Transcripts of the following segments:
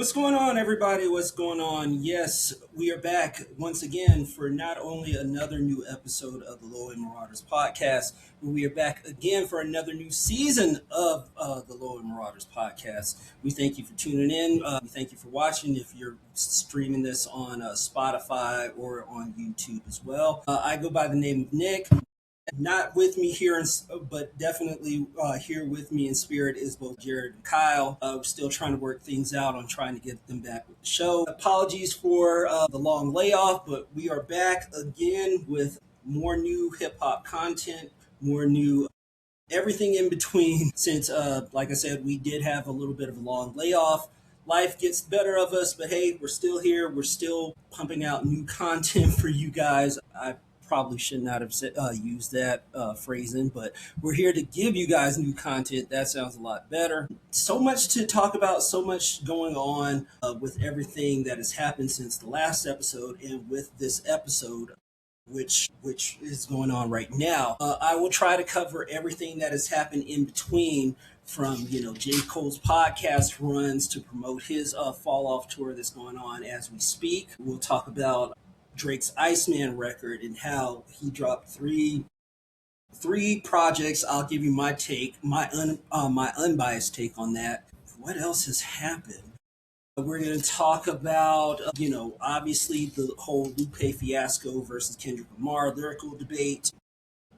What's going on, everybody? What's going on? Yes, we are back once again for not only another new episode of the Low End Marauders podcast, but we are back again for another new season of the Low End Marauders podcast. We thank you for tuning in. We thank you for watching. If you're streaming this on Spotify or on YouTube as well, I go by the name of Nick. Not with me here, but definitely here with me in spirit is both Jared and Kyle. We're still trying to work things out on trying to get them back with the show. Apologies for the long layoff, but we are back again with more new hip hop content, more new everything in between. Since, like I said, we did have a little bit of a long layoff. Life gets the better of us, but hey, we're still here. We're still pumping out new content for you guys. I probably should not have used that phrasing, but we're here to give you guys new content. That sounds a lot better. So much to talk about, so much going on with everything that has happened since the last episode and with this episode. Which is going on right now. I will try to cover everything that has happened in between, from J. Cole's podcast runs to promote his fall off tour that's going on as we speak. We'll talk about Drake's Iceman record and how he dropped three projects. I'll give you my take, my unbiased take on that. What else has happened? We're going to talk about, obviously the whole Lupe Fiasco versus Kendrick Lamar lyrical debate,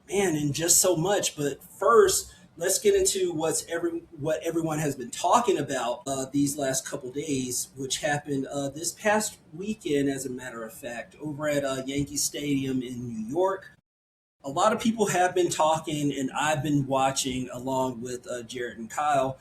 man, and just so much. But first, let's get into what everyone has been talking about these last couple days, which happened this past weekend, as a matter of fact, over at Yankee Stadium in New York. A lot of people have been talking, and I've been watching along with Jared and Kyle,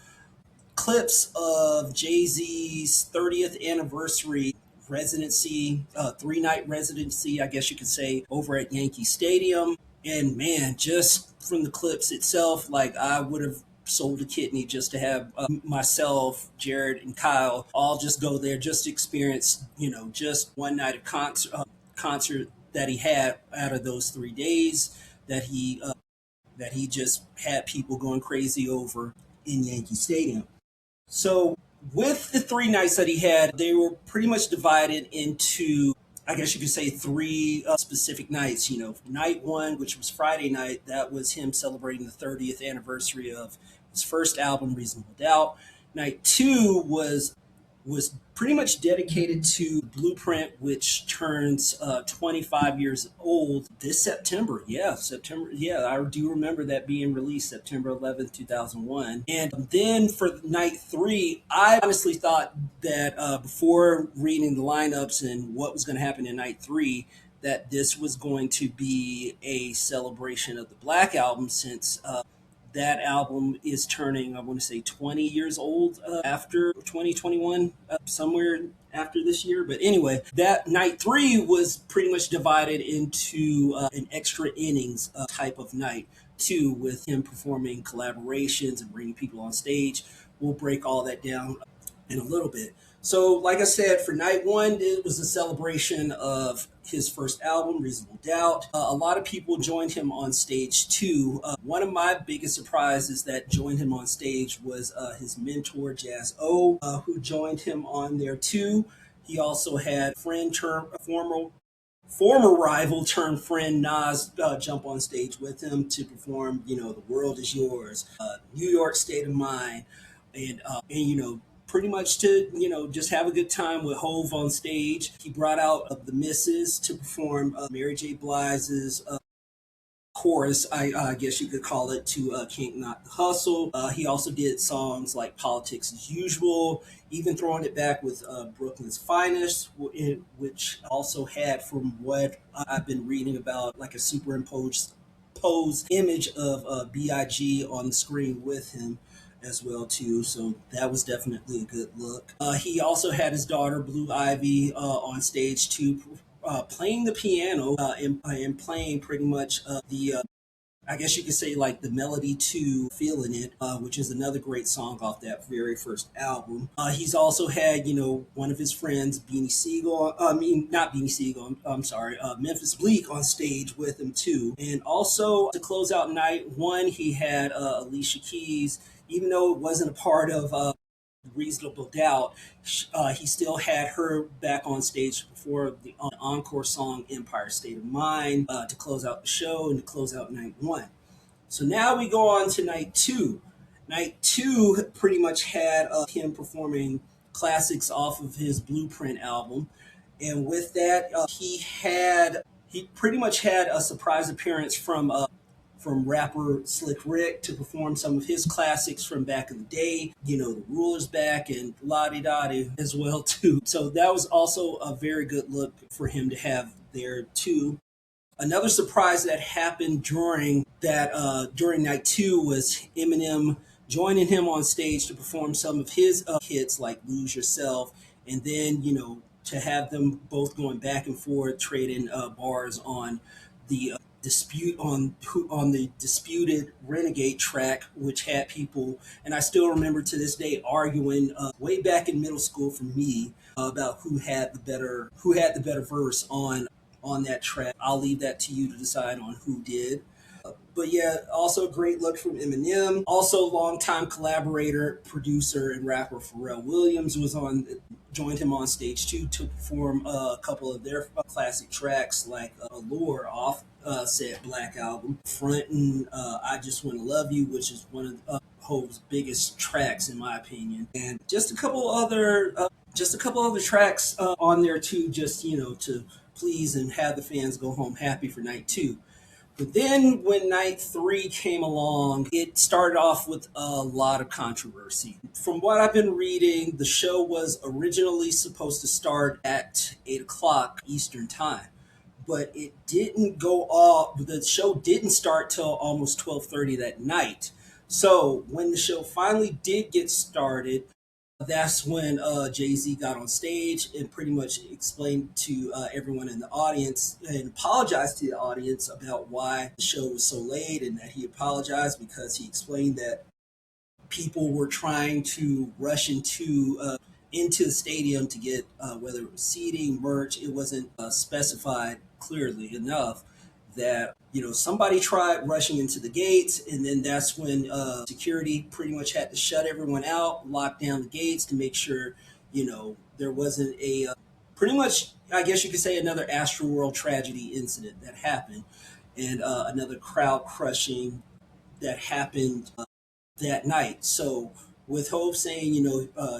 clips of Jay-Z's 30th anniversary residency, 3-night residency, I guess you could say, over at Yankee Stadium. And man, just from the clips itself, like, I would have sold a kidney just to have myself, Jared, and Kyle all just go there, just experience, just one night of concert that he had out of those 3 days that he just had people going crazy over in Yankee Stadium. So with the 3 nights that he had, they were pretty much divided into, I guess you could say, 3 specific nights. Night 1, which was Friday night, that was him celebrating the 30th anniversary of his first album, Reasonable Doubt. Night 2 was pretty much dedicated to Blueprint, which turns 25 years old this September. Yeah, September. Yeah, I do remember that being released September 11th, 2001. And then for night 3, I honestly thought that before reading the lineups and what was going to happen in night 3, that this was going to be a celebration of the Black Album, since that album is turning, I want to say, 20 years old after 2021, somewhere after this year. But anyway, that night 3 was pretty much divided into an extra innings type of night, too, with him performing collaborations and bringing people on stage. We'll break all that down in a little bit. So, like I said, for night 1, it was a celebration of his first album, Reasonable Doubt. A lot of people joined him on stage too. One of my biggest surprises that joined him on stage was his mentor, Jazz O, who joined him on there too. He also had former rival turned friend Nas jump on stage with him to perform, The World Is Yours, New York State of Mind, and pretty much to, just have a good time with Hov on stage. He brought out the Misses to perform Mary J. Blige's chorus, I guess you could call it, to Can't Not the Hustle. He also did songs like Politics as Usual, even throwing it back with Brooklyn's Finest, which also had, from what I've been reading about, like a superimposed image of B.I.G. on the screen with him as well too, so that was definitely a good look. He also had his daughter Blue Ivy on stage too, playing the piano and playing pretty much the I guess you could say, like, the melody to Feeling It, which is another great song off that very first album. He's also had, one of his friends, not Beanie Siegel, I'm sorry, Memphis Bleak on stage with him too. And also, to close out night 1, he had Alicia Keys, even though it wasn't a part of Reasonable Doubt, he still had her back on stage before the encore song Empire State of Mind to close out the show and to close out night one. So now we go on to night two. Night two pretty much had him performing classics off of his Blueprint album. And with that, he pretty much had a surprise appearance from rapper Slick Rick to perform some of his classics from back in the day. You know, The Ruler's Back and La Di Da Di as well too. So that was also a very good look for him to have there too. Another surprise that happened during night two was Eminem joining him on stage to perform some of his hits like Lose Yourself, and then to have them both going back and forth trading bars on the the disputed Renegade track, which had people, and I still remember to this day, arguing way back in middle school for me about who had the better verse on that track. I'll leave that to you to decide on who did. But yeah, also a great look from Eminem. Also, longtime collaborator, producer, and rapper Pharrell Williams joined him on stage too to perform a couple of their classic tracks like Allure off said Black album, Frontin', I Just Wanna Love You, which is one of Hov's biggest tracks in my opinion, and just a couple other tracks on there too, just to please and have the fans go home happy for night two. But then when night three came along, it started off with a lot of controversy. From what I've been reading, the show was originally supposed to start at 8 o'clock Eastern Time. But it didn't go off, the show didn't start till almost 12:30 that night. So when the show finally did get started, that's when Jay Z got on stage and pretty much explained to everyone in the audience and apologized to the audience about why the show was so late, and that he apologized because he explained that people were trying to rush into the stadium to get whether it was seating, merch. It wasn't specified clearly enough that somebody tried rushing into the gates, and then that's when security pretty much had to shut everyone out, lock down the gates to make sure there wasn't a pretty much, I guess you could say, another Astroworld tragedy incident that happened, and another crowd crushing that happened that night. So with Hov saying,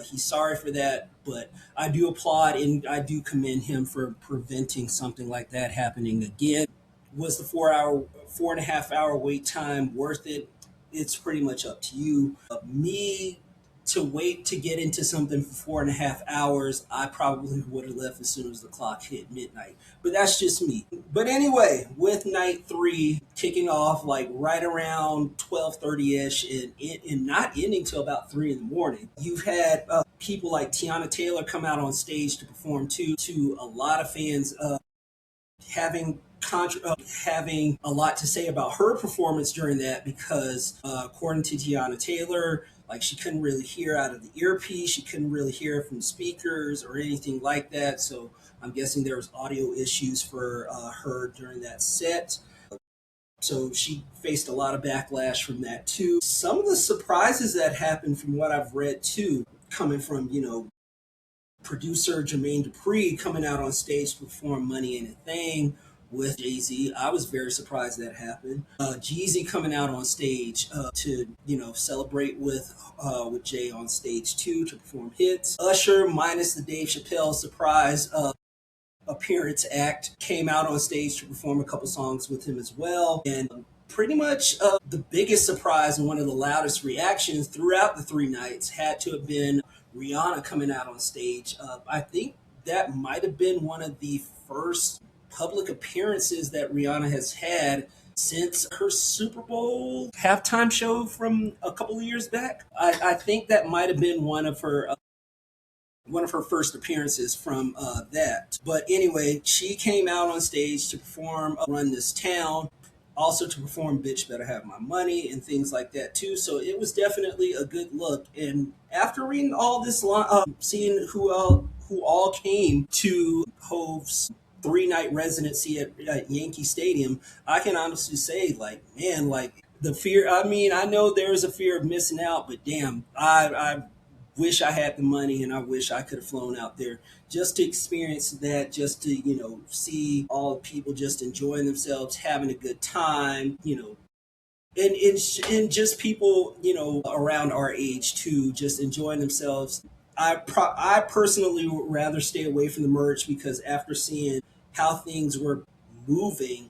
he's sorry for that, but I do applaud and I do commend him for preventing something like that happening again. Was the 4.5 hour wait time worth it? It's pretty much up to you. Me to wait to get into something for 4.5 hours, I probably would have left as soon as the clock hit midnight. But that's just me. But anyway, with night three kicking off like right around 12:30 ish, and not ending till about 3 in the morning, you've had people like Tiana Taylor come out on stage to perform too. To a lot of fans having having a lot to say about her performance during that, because according to Tiana Taylor, like, she couldn't really hear out of the earpiece, she couldn't really hear from the speakers or anything like that. So I'm guessing there was audio issues for her during that set. So she faced a lot of backlash from that too. Some of the surprises that happened from what I've read too, coming from producer Jermaine Dupri coming out on stage to perform Money Ain't a Thing with Jay-Z. I was very surprised that happened. Jeezy coming out on stage to celebrate with Jay on stage too to perform hits. Usher, minus the Dave Chappelle surprise appearance act, came out on stage to perform a couple songs with him as well. And pretty much the biggest surprise and one of the loudest reactions throughout the 3 nights had to have been Rihanna coming out on stage. I think that might have been one of the first public appearances that Rihanna has had since her Super Bowl halftime show from a couple of years back. I think that might have been one of her first appearances from that. But anyway, she came out on stage to perform Run This Town, also to perform Bitch Better Have My Money and things like that too. So it was definitely a good look. And after reading all this, seeing who all came to Hov's 3 night residency at Yankee Stadium, I can honestly say, like, man, like, the fear, I mean, I know there's a fear of missing out, but damn, I wish I had the money and I wish I could have flown out there just to experience that, just to, see all the people just enjoying themselves, having a good time, and just people, around our age too, just enjoying themselves. I personally would rather stay away from the merch because after seeing how things were moving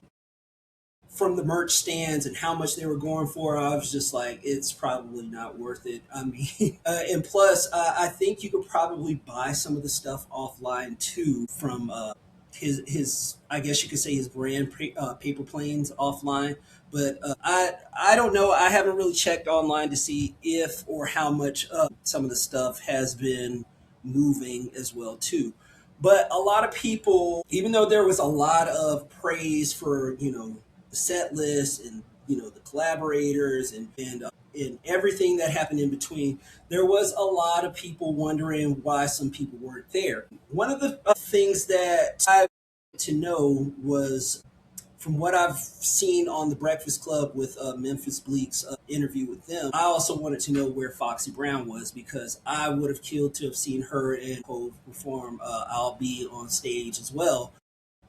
from the merch stands and how much they were going for, I was just like, it's probably not worth it. I mean, and plus, I think you could probably buy some of the stuff offline too from his I guess you could say his brand paper planes offline. But I don't know. I haven't really checked online to see if or how much some of the stuff has been moving as well too. But a lot of people, even though there was a lot of praise for the set list and the collaborators and everything that happened in between, there was a lot of people wondering why some people weren't there. One of the things that I to know was from what I've seen on the Breakfast Club with Memphis Bleak's interview with them. I also wanted to know where Foxy Brown was because I would have killed to have seen her and Hov perform "I'll Be" on stage as well.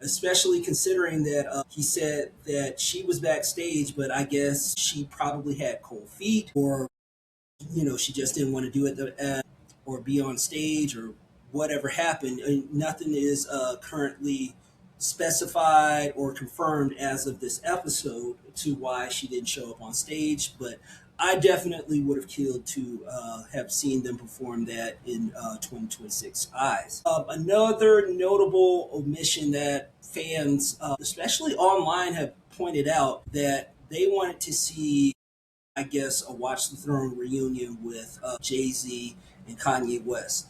Especially considering that he said that she was backstage, but I guess she probably had cold feet, or she just didn't want to do it or be on stage or whatever happened. Nothing is currently specified or confirmed as of this episode to why she didn't show up on stage, but I definitely would have killed to have seen them perform that in 2026 eyes. Another notable omission that fans, especially online, have pointed out that they wanted to see, I guess, a Watch the Throne reunion with Jay-Z and Kanye West.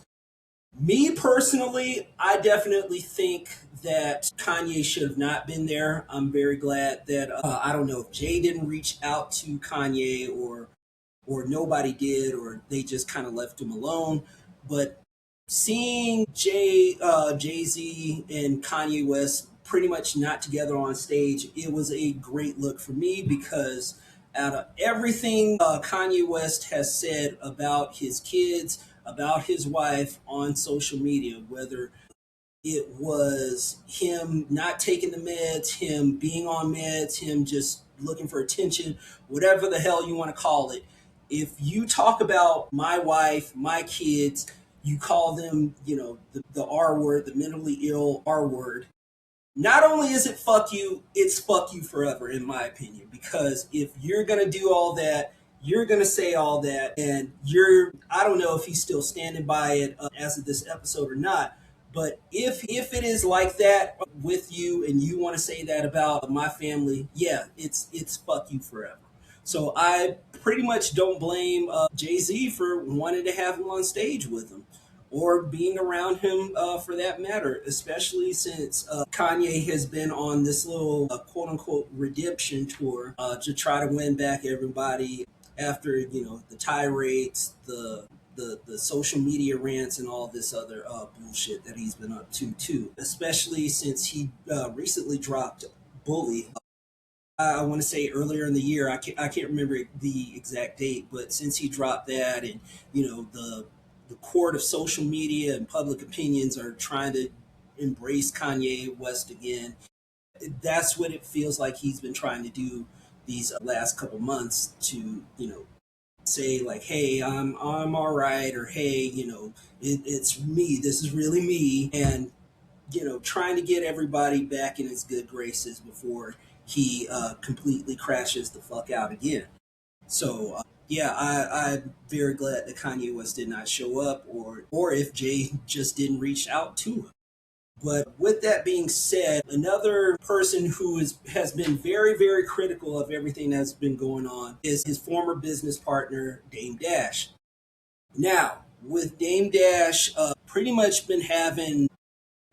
Me personally, I definitely think that Kanye should have not been there. I'm very glad that I don't know if Jay didn't reach out to Kanye or nobody did or they just kind of left him alone. But seeing Jay Z and Kanye West pretty much not together on stage, it was a great look for me because out of everything Kanye West has said about his kids, about his wife on social media, whether it was him not taking the meds, him being on meds, him just looking for attention, whatever the hell you want to call it. If you talk about my wife, my kids, you call them, the R word, the mentally ill R word, not only is it fuck you, it's fuck you forever, in my opinion. Because if you're gonna do all that, you're gonna say all that, and I don't know if he's still standing by it as of this episode or not. But if it is like that with you, and you want to say that about my family, yeah, it's fuck you forever. So I pretty much don't blame Jay Z for wanting to have him on stage with him or being around him for that matter, especially since Kanye has been on this little quote unquote redemption tour to try to win back everybody after, the tirades, the social media rants and all this other bullshit that he's been up to too, especially since he recently dropped Bully. I want to say earlier in the year. I can't remember the exact date, but since he dropped that, and the court of social media and public opinions are trying to embrace Kanye West again. That's what it feels like he's been trying to do these last couple months to say like, hey, I'm all right, or hey, it's me. This is really me, and trying to get everybody back in his good graces before he completely crashes the fuck out again. So yeah, I'm very glad that Kanye West did not show up, or if Jay just didn't reach out to him. But with that being said, another person who has been very, very critical of everything that's been going on is his former business partner, Dame Dash. Now, with Dame Dash, pretty much been having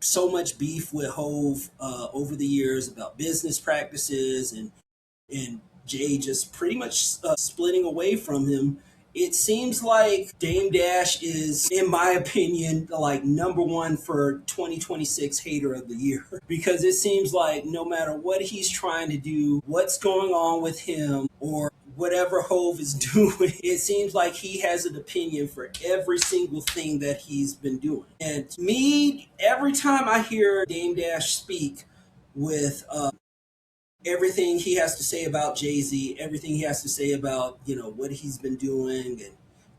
so much beef with Hov over the years about business practices and Jay just pretty much splitting away from him. It seems like Dame Dash is, in my opinion, like number one for 2026 hater of the year because it seems like no matter what he's trying to do, what's going on with him, or whatever Hove is doing, it seems like he has an opinion for every single thing that he's been doing. And me, every time I hear Dame Dash speak with everything he has to say about Jay Z, everything he has to say about what he's been doing,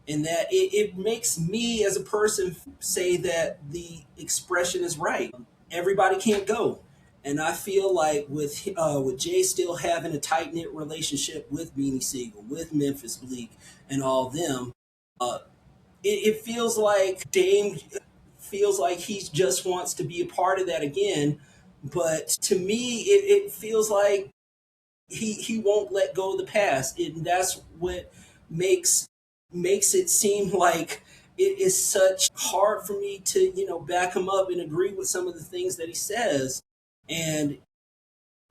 and that it makes me as a person say that the expression is right. Everybody can't go, and I feel like with Jay still having a tight knit relationship with Beanie Siegel, with Memphis Bleak, and all them, uh, it feels like Dame feels like he just wants to be a part of that again. But to me, it feels like he won't let go of the past, and that's what makes makes it seem like it is such hard for me to back him up and agree with some of the things that he says. And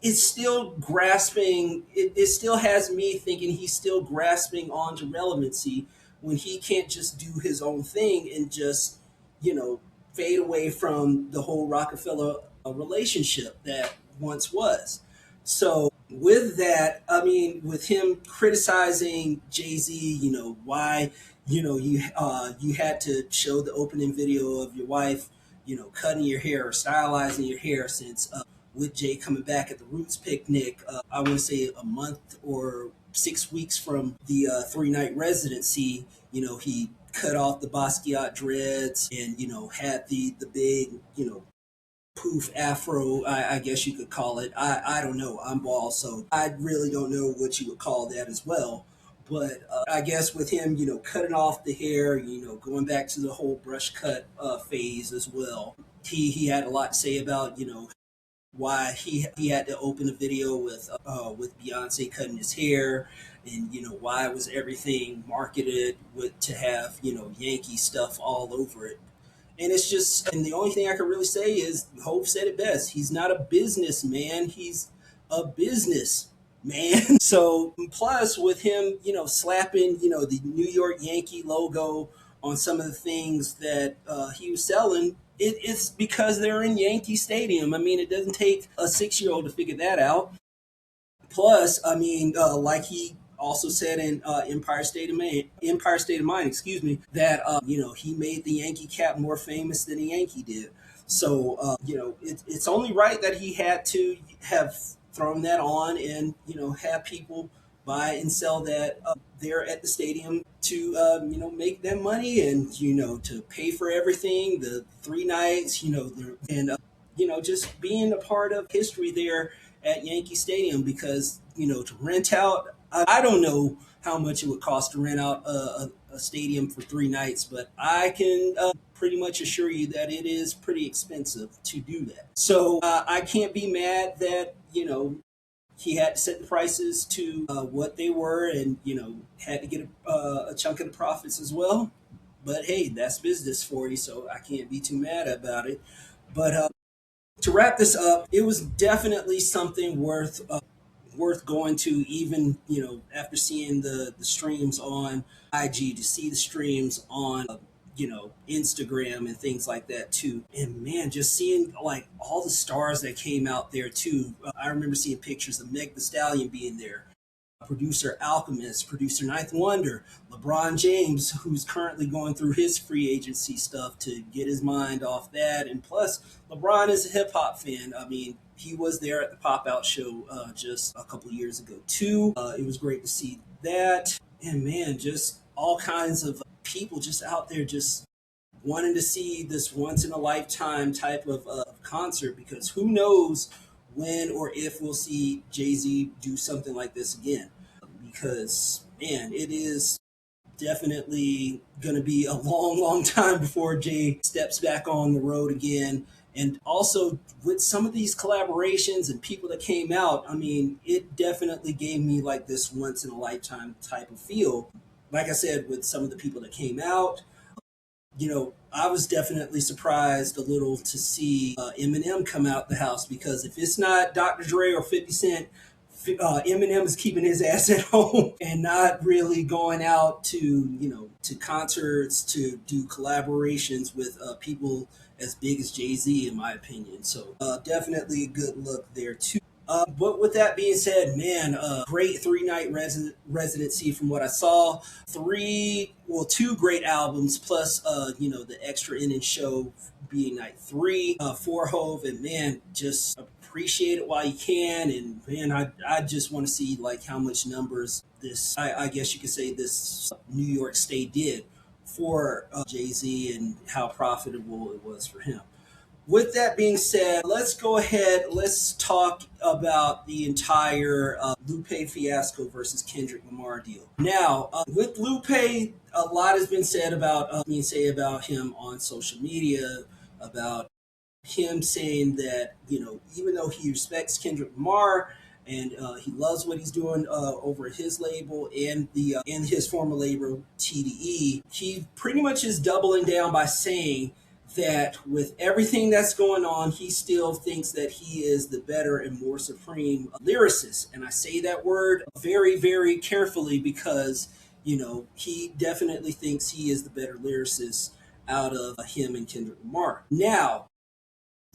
it's still grasping it still has me thinking he's still grasping onto relevancy when he can't just do his own thing and just you know fade away from the whole Rockefeller relationship that once was. So with that, I mean, with him criticizing Jay-Z, why you had to show the opening video of your wife cutting your hair or stylizing your hair, since with Jay coming back at the Roots picnic, I want to say a month or 6 weeks from the 3 night residency. He cut off the Basquiat dreads and had the big poof afro, I guess you could call it. I don't know. I'm bald, so I really don't know what you would call that as well. But I guess with him, cutting off the hair, going back to the whole brush cut phase as well. He had a lot to say about why he had to open a video with Beyonce cutting his hair, and why was everything marketed with to have Yankee stuff all over it. And it's just, and the only thing I can really say is Hope said it best. He's not a businessman. He's a business man. So plus with him, slapping, the New York Yankee logo on some of the things that he was selling, it's because they're in Yankee Stadium. I mean, it doesn't take a 6-year-old to figure that out. Plus, I mean, like he also said in Empire State of Mind, excuse me, that he made the Yankee cap more famous than the Yankee did. So it's only right that he had to have thrown that on and have people buy and sell that there at the stadium to make that money and to pay for everything, the 3 nights, and just being a part of history there at Yankee Stadium. Because to rent out, I don't know how much it would cost to rent out a stadium for 3 nights, but I can pretty much assure you that it is pretty expensive to do that. So I can't be mad that he had to set the prices to what they were, and had to get a chunk of the profits as well. But hey, that's business for you, so I can't be too mad about it. But to wrap this up, it was definitely something worth going to, even after seeing the streams on IG, to see the streams on Instagram and things like that too. And man, just seeing like all the stars that came out there too. I remember seeing pictures of Meg the Stallion being there, producer Alchemist, producer Ninth Wonder, LeBron James, who's currently going through his free agency stuff to get his mind off that. And plus, LeBron is a hip hop fan. I mean, he was there at the Pop Out show just a couple years ago too. It was great to see that. And man, just all kinds of people just out there just wanting to see this once in a lifetime type of concert, because who knows when or if we'll see Jay Z do something like this again. Because man, it is definitely going to be a long, long time before Jay steps back on the road again. And also with some of these collaborations and people that came out, I mean, it definitely gave me like this once in a lifetime type of feel. Like I said, with some of the people that came out, I was definitely surprised a little to see Eminem come out the house, because if it's not Dr. Dre or 50 Cent, Eminem is keeping his ass at home and not really going out to to concerts to do collaborations with people as big as Jay Z, in my opinion. So definitely a good look there too. But with that being said, man, great 3 night residency from what I saw. Two great albums plus, the extra inning show being night three for Hove, and man, just appreciate it while you can. And man, I just want to see like how much numbers I guess you could say this New York State did for Jay Z and how profitable it was for him. With that being said, let's go ahead. Let's talk about the entire Lupe Fiasco versus Kendrick Lamar deal. Now, with Lupe, a lot has been said about him on social media, about him saying that even though he respects Kendrick Lamar and he loves what he's doing over his label and the and his former label TDE, he pretty much is doubling down by saying that with everything that's going on, he still thinks that he is the better and more supreme lyricist. And I say that word very, very carefully because, he definitely thinks he is the better lyricist out of him and Kendrick Lamar. Now,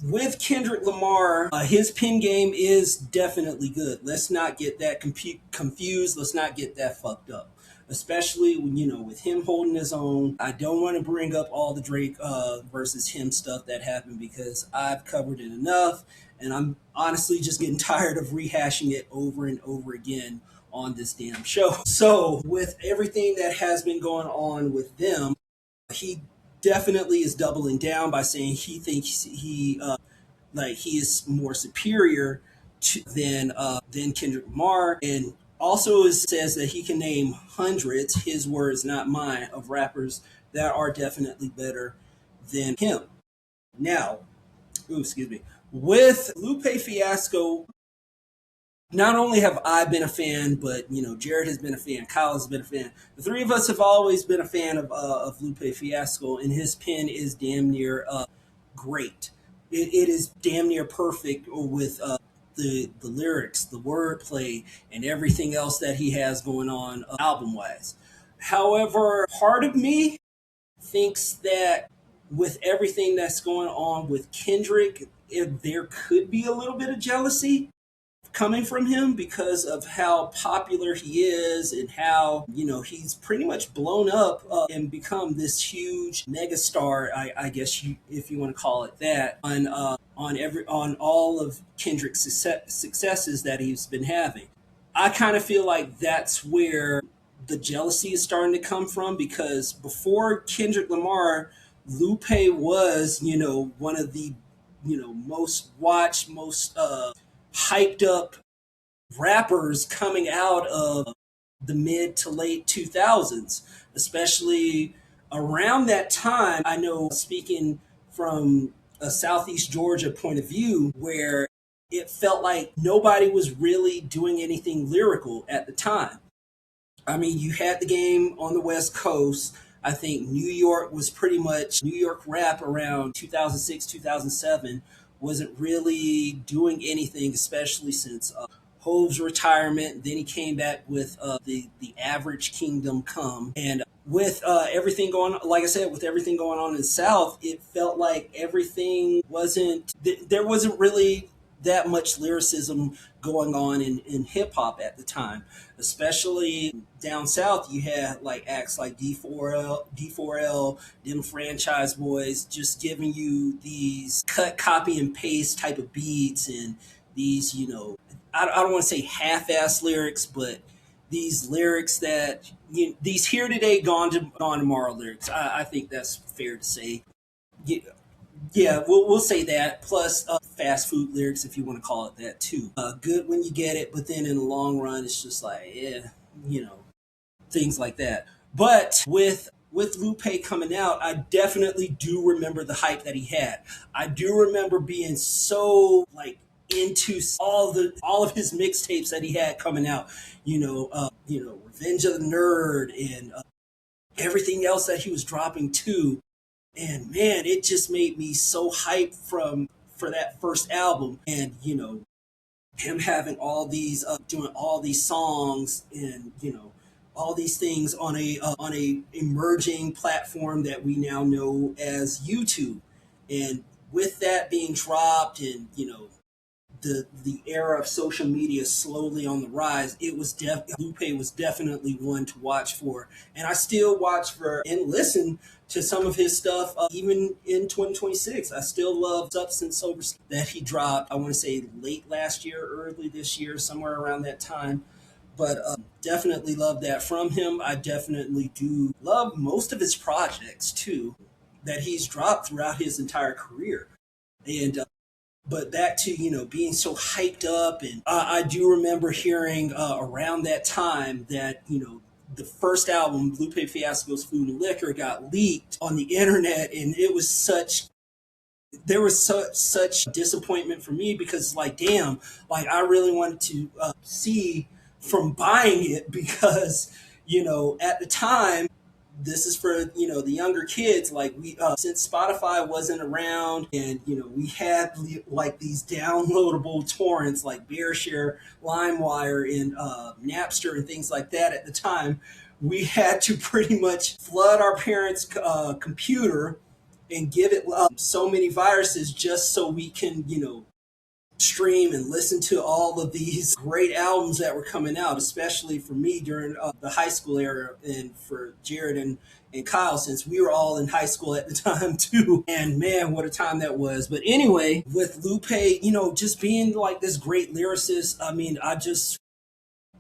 with Kendrick Lamar, his pen game is definitely good. Let's not get that confused. Let's not get that fucked up. Especially when, with him holding his own. I don't want to bring up all the Drake versus him stuff that happened because I've covered it enough. And I'm honestly just getting tired of rehashing it over and over again on this damn show. So, with everything that has been going on with them, he definitely is doubling down by saying he thinks he is more superior than Kendrick Lamar, and also says that he can name hundreds, his words not mine, of rappers that are definitely better than him. Now, excuse me, with Lupe Fiasco, not only have I been a fan, but Jared has been a fan, Kyle has been a fan. The three of us have always been a fan of Lupe Fiasco, and his pen is damn near great. It is damn near perfect with the lyrics, the wordplay, and everything else that he has going on album wise. However, part of me thinks that with everything that's going on with Kendrick, there could be a little bit of jealousy coming from him because of how popular he is and how he's pretty much blown up and become this huge megastar. I guess if you want to call it that on all of Kendrick's successes that he's been having. I kind of feel like that's where the jealousy is starting to come from because before Kendrick Lamar, Lupe was one of the most watched, most hyped up rappers coming out of the mid to late 2000s, especially around that time. I know, speaking from a Southeast Georgia point of view, where it felt like nobody was really doing anything lyrical at the time. I mean, you had the game on the West Coast. I think New York was pretty much New York rap around 2006, 2007 wasn't really doing anything, especially since Hov's retirement. Then he came back with the Average Kingdom Come, and with everything going on, like I said, with everything going on in the South, it felt like everything wasn't. There wasn't really that much lyricism going on in hip hop at the time, especially down south. You had like acts like D4L, them Franchise Boys, just giving you these cut, copy, and paste type of beats and these, I don't want to say half-ass lyrics, but these lyrics that these here today, gone tomorrow lyrics. I think that's fair to say. Yeah, yeah, we'll say that. Plus, fast food lyrics, if you want to call it that too. Good when you get it, but then in the long run, it's just like, you know, things like that. But with Lupe coming out, I definitely do remember the hype that he had. I do remember being so like into all of his mixtapes that he had coming out. Revenge of the Nerd and everything else that he was dropping too. And man, it just made me so hyped for that first album. And him having all these doing all these songs and all these things on a emerging platform that we now know as YouTube. And with that being dropped and the era of social media slowly on the rise, Lupe was definitely one to watch for, and I still watch for and listen to some of his stuff even in 2026. I still love Substance Over that he dropped. I want to say late last year, early this year, somewhere around that time. But definitely love that from him. I definitely do love most of his projects too that he's dropped throughout his entire career. And but back to being so hyped up, and I do remember hearing around that time that the first album, Lupe Fiasco's Food and Liquor, got leaked on the internet, and it was such there was such disappointment for me because like damn, like I really wanted to see from buying it because at the time, this is for the younger kids, like we since Spotify wasn't around, and we had like these downloadable torrents like Bearshare, LimeWire, and Napster and things like that. At the time, we had to pretty much flood our parents computer and give it so many viruses just so we can stream and listen to all of these great albums that were coming out, especially for me during the high school era, and for Jared and Kyle, since we were all in high school at the time too. And man, what a time that was. But anyway, with Lupe, just being like this great lyricist, I mean, I just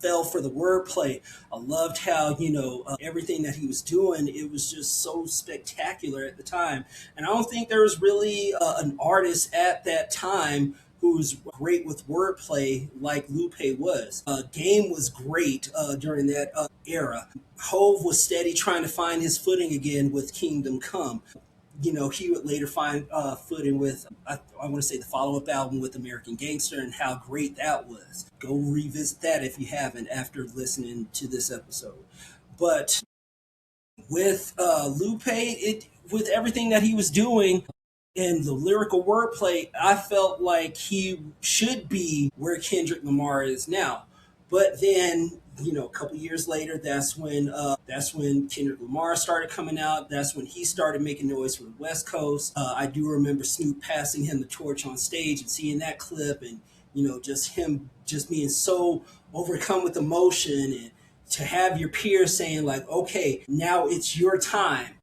fell for the wordplay. I loved how everything that he was doing. It was just so spectacular at the time, and I don't think there was really an artist at that time who was great with wordplay like Lupe was. Game was great during that era. Hove was steady trying to find his footing again with Kingdom Come. He would later find footing with, I want to say, the follow up album with American Gangster, and how great that was. Go revisit that if you haven't after listening to this episode. But with Lupe, with everything that he was doing and the lyrical wordplay, I felt like he should be where Kendrick Lamar is now. But then, a couple years later, that's when Kendrick Lamar started coming out. That's when he started making noise for the West Coast. I do remember Snoop passing him the torch on stage and seeing that clip, and just him just being so overcome with emotion, and to have your peers saying like, "Okay, now it's your time."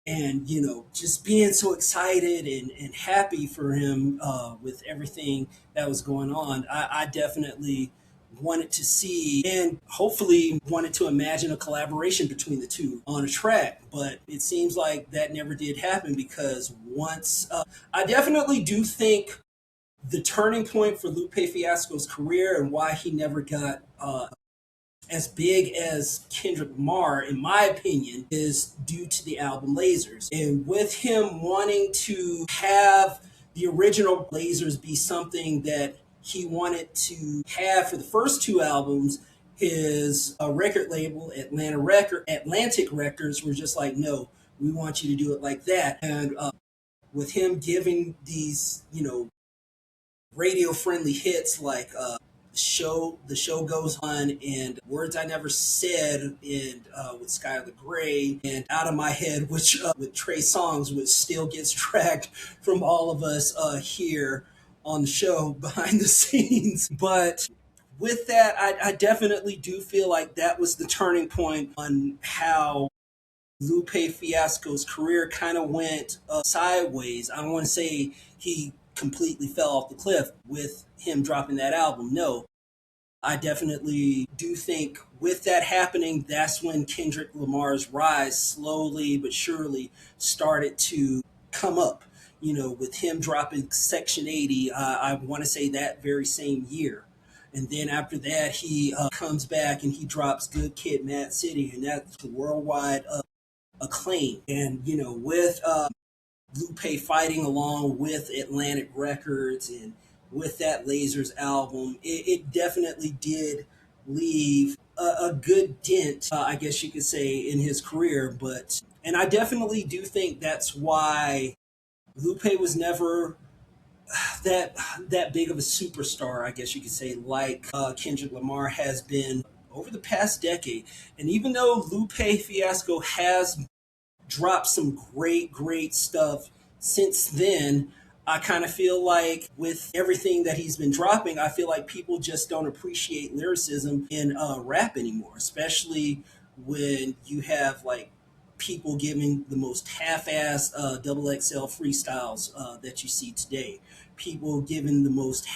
And just being so excited and happy for him with everything that was going on. I definitely wanted to see, and hopefully wanted to imagine, a collaboration between the two on a track, but it seems like that never did happen. Because once I definitely do think the turning point for Lupe Fiasco's career, and why he never got as big as Kendrick Lamar, in my opinion, is due to the album Lasers. And with him wanting to have the original Lasers be something that he wanted to have for the first two albums, his record label, Atlantic Records, were just like, no, we want you to do it like that. And with him giving these, radio friendly hits like the show goes on, and Words I Never Said, and with Skylar Grey, and Out of My Head, which with Trey Songz, which still gets tracked from all of us here on the show behind the scenes. But with that, I definitely do feel like that was the turning point on how Lupe Fiasco's career kind of went sideways. I don't want to say he completely fell off the cliff with him dropping that album. No, I definitely do think with that happening, that's when Kendrick Lamar's rise slowly but surely started to come up. With him dropping Section 80, I want to say that very same year. And then after that, he comes back and he drops Good Kid, Mad City, and that's worldwide acclaim. And, with Lupe fighting along with Atlantic Records, and with that Lasers album, it definitely did leave a good dent, I guess you could say, in his career. And I definitely do think that's why Lupe was never that big of a superstar, I guess you could say, like Kendrick Lamar has been over the past decade. And even though Lupe Fiasco has dropped some great stuff since then, I kind of feel like with everything that he's been dropping, I feel like people just don't appreciate lyricism in rap anymore, especially when you have like people giving the most half-ass double XL freestyles that you see today. People giving the most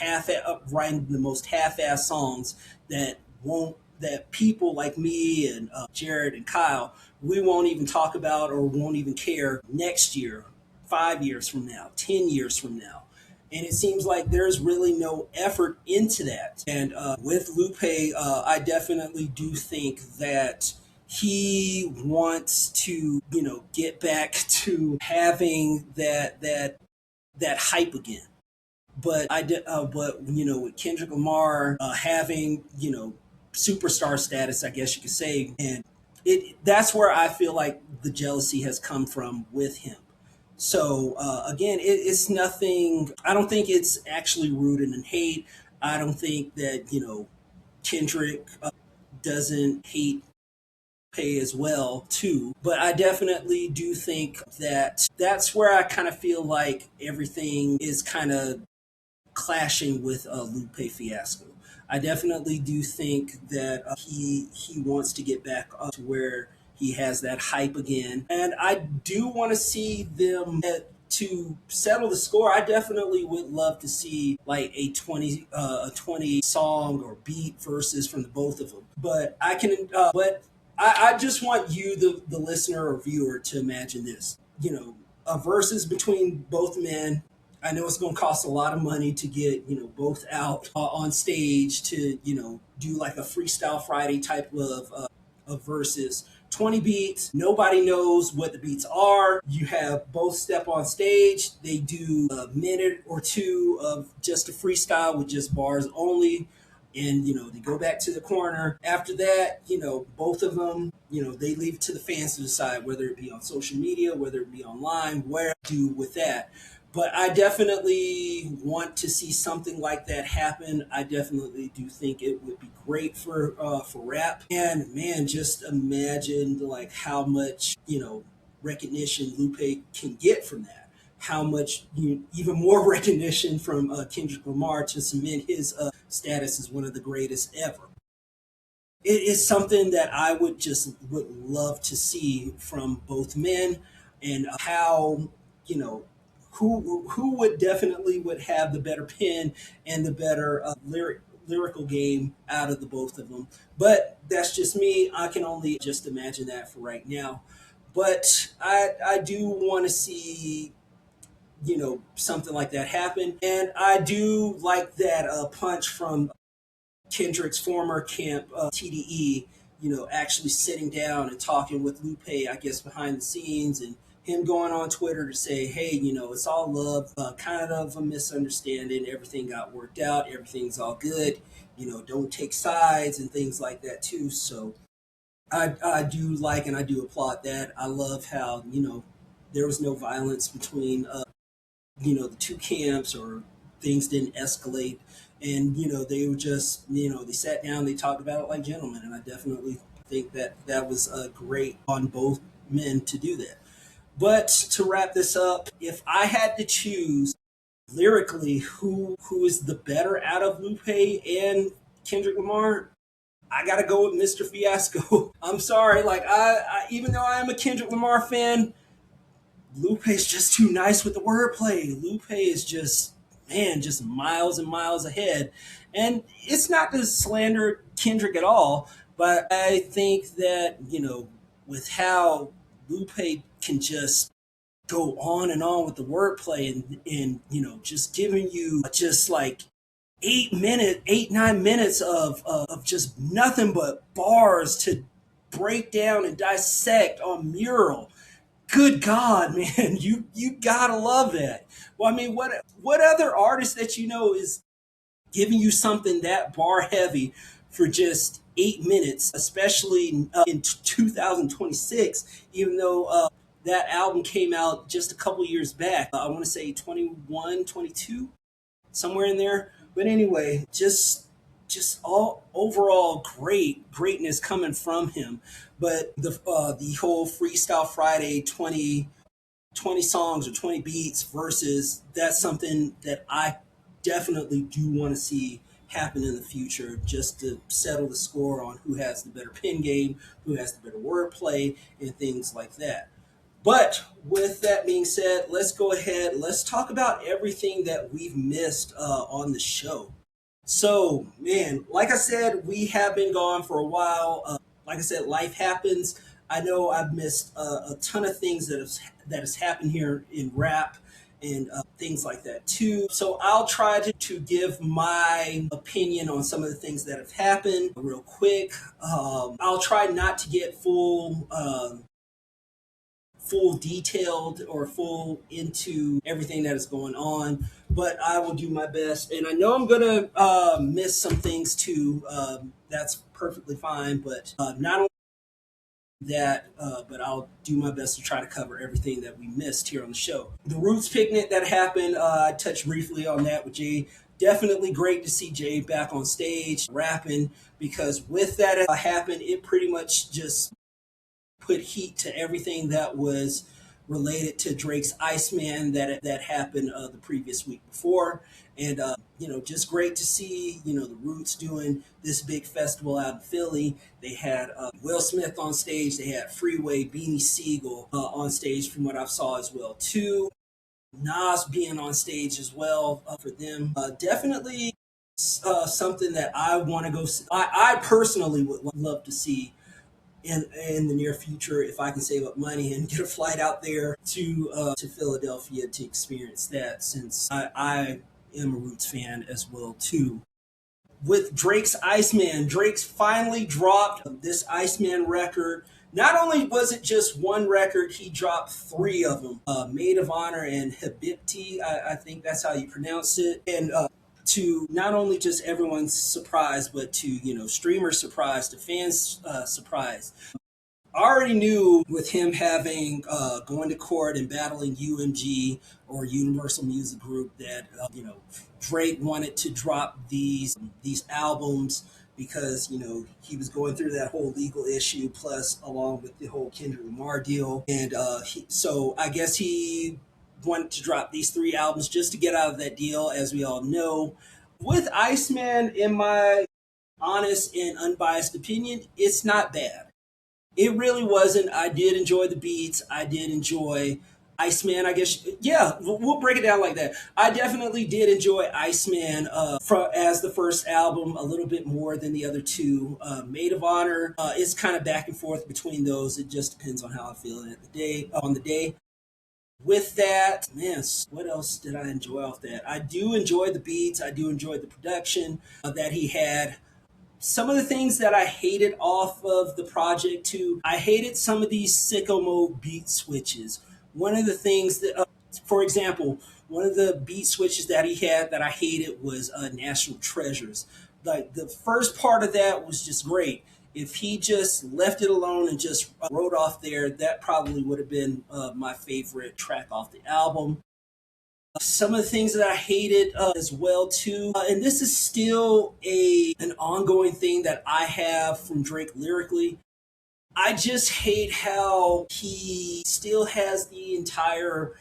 writing the most half-ass songs that won't that people like me and Jared and Kyle we won't even talk about or won't even care next year, 5 years from now, 10 years from now. And it seems like there's really no effort into that. And with Lupe, I definitely do think that he wants to, get back to having that hype again. But with Kendrick Lamar having superstar status, I guess you could say, and that's where I feel like the jealousy has come from with him. So again, it's nothing. I don't think it's actually rooted in hate. I don't think that Kendrick doesn't hate pay as well too, but I definitely do think that that's where I kind of feel like everything is kind of clashing with Lupe Fiasco. I definitely do think that he wants to get back up to where he has that hype again, and I do want to see them to settle the score. I definitely would love to see like a 20 song or beat verses from the both of them. But I just want you, the listener or viewer, to imagine this. A verses between both men. I know it's going to cost a lot of money to get both out on stage to do like a freestyle Friday type of verses. 20 beats. Nobody knows what the beats are. You have both step on stage. They do a minute or two of just a freestyle with just bars only. And they go back to the corner. After that, both of them, they leave it to the fans to decide whether it be on social media, whether it be online, where to do with that. But I definitely want to see something like that happen. I definitely do think it would be great for rap. And man, just imagine like how much recognition Lupe can get from that. How much even more recognition from Kendrick Lamar to cement his status as one of the greatest ever. It is something that I would love to see from both men, and how you know who would definitely would have the better pen and the better lyrical game out of the both of them. But that's just me. I can only just imagine that for right now. But I do want to see something like that happen, and I do like that punch from Kendrick's former camp, TDE, actually sitting down and talking with Lupe, I guess, behind the scenes, and him going on Twitter to say, hey, it's all love, kind of a misunderstanding. Everything got worked out. Everything's all good. Don't take sides and things like that, too. So I do like and I do applaud that. I love how, there was no violence between the two camps, or things didn't escalate, and they were just they sat down, they talked about it like gentlemen, and I definitely think that that was great on both men to do that. But to wrap this up, if I had to choose lyrically who is the better out of Lupe and Kendrick Lamar, I gotta go with Mr. Fiasco. I'm sorry, like I even though I am a Kendrick Lamar fan, Lupe is just too nice with the wordplay. Lupe is just, man, just miles and miles ahead. And it's not to slander Kendrick at all, but I think that, with how Lupe can just go on with the wordplay, and just giving you just like 9 minutes of just nothing but bars to break down and dissect on Mural. Good God, man, you gotta love that. Well, I mean, what other artist that is giving you something that bar heavy for just 8 minutes, especially in 2026, even though that album came out just a couple years back. I want to say 21, 22, somewhere in there. But anyway, just all overall greatness coming from him. But the whole Freestyle Friday 20 20 songs or 20 beats versus that's something that I definitely do want to see happen in the future just to settle the score on who has the better pen game, who has the better wordplay, and things like that. But with that being said, let's go ahead. Let's talk about everything that we've missed on the show. So, man, like I said, we have been gone for a while. Like I said, life happens. I know I've missed a ton of things that has happened here in rap and things like that too. So I'll try to give my opinion on some of the things that have happened real quick. I'll try not to get full detailed or full into everything that is going on, but I will do my best. And I know I'm gonna miss some things too. That's perfectly fine, but not only that, but I'll do my best to try to cover everything that we missed here on the show. The Roots picnic that happened, I touched briefly on that with Jay. Definitely great to see Jay back on stage rapping because with that happened, it pretty much just put heat to everything that was related to Drake's Iceman that happened the previous week before. And just great to see the Roots doing this big festival out in Philly. They had Will Smith on stage. They had Freeway, Beanie Siegel on stage, from what I saw as well too. Nas being on stage as well for them. Definitely something that I want to go see. I personally would love to see in the near future if I can save up money and get a flight out there to Philadelphia to experience that, since I am a Roots fan as well too. With Drake's Iceman, Drake's finally dropped this Iceman record. Not only was it just one record, he dropped three of them: Maid of Honor and Habibti. I think that's how you pronounce it. And to not only just everyone's surprise, but to streamers' surprise, to fans' surprise. I already knew with him having going to court and battling UMG or Universal Music Group that Drake wanted to drop these albums because he was going through that whole legal issue, plus along with the whole Kendrick Lamar deal, and so I guess he wanted to drop these three albums just to get out of that deal. As we all know, with Iceman, in my honest and unbiased opinion, it's not bad. It really wasn't. I did enjoy the beats. I did enjoy Iceman. I guess, yeah, we'll break it down like that. I definitely did enjoy Iceman as the first album a little bit more than the other two. Maid of Honor is kind of back and forth between those. It just depends on how I feel on the day. With that, man, what else did I enjoy off that? I do enjoy the beats. I do enjoy the production that he had. Some of the things that I hated off of the project too, I hated some of these sicko mode beat switches. One of the things that, for example, one of the beat switches that he had that I hated was National Treasures. Like the first part of that was just great. If he just left it alone and just wrote off there, that probably would have been my favorite track off the album. Some of the things that I hated as well too, and this is still an ongoing thing that I have from Drake lyrically. I just hate how he still has the entire,